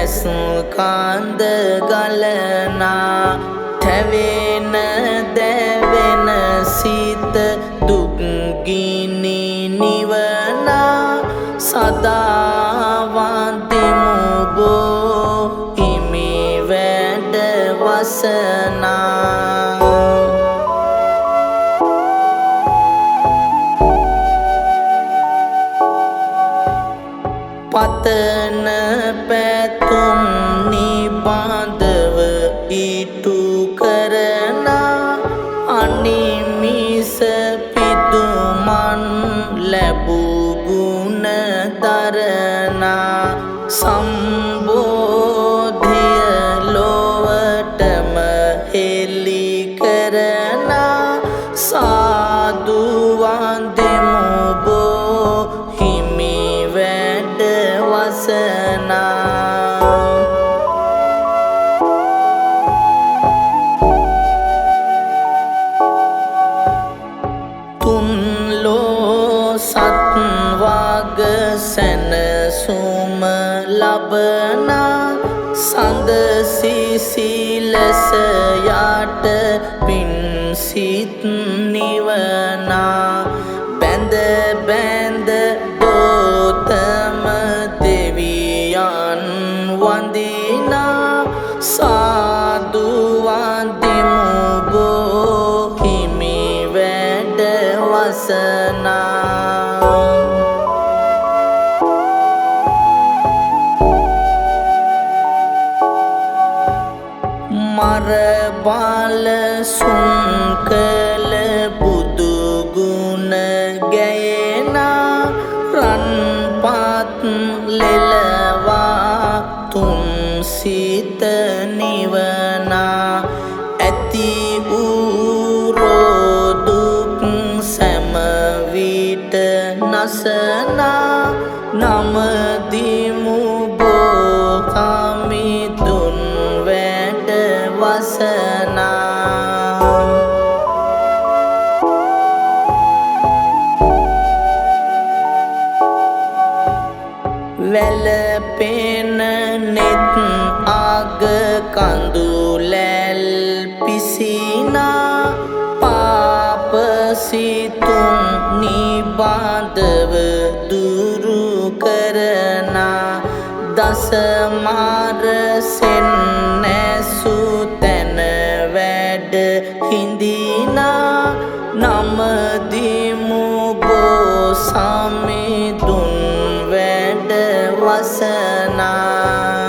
වැසු කාන්ද ගලනා තැවෙන දැවෙන සිත දුක්ගිනි නිවනා සදා වන්දිමු බෝ හිමි වැඩ වසනා පතන පැතුම් නිබඳව ඉටු කරනා අනිමිස පිදුමන් ලැබූ ගුණ දරනා සම්බෝධිය ලොවටම හෙළි කරනා සාදු වන්දිමු බෝ හිමි වැඩ වසනා තුන් ලෝ සත් වග සැනසුම ලබනා සඳ සිසිලස යට පින් සිත් නිවනා බැඳ බැඳ දෝතම දෙවියන් වඳිනා සාදු වන්දිමු බෝ හිමි වැඩ වසනා මර බාල සුන් කළ බුදු ගුණ ගැයෙනා රන්පත් ලෙලවා තුන් සිත නිවනා ඇති වූ රෝදුක් සැම විට නසනා නමදිමු බෝ කමිතුන් වැඩ වසනා වැළපෙන නෙත් අග කඳු ලැල් පිසිනා පාප සිතුම් නිබඳව දුරු කරනා දසමාර සෙන් නැසු තැන වැඩ හිඳිනා නමදිමු බෝ සමිඳුන් වැඩ වසනා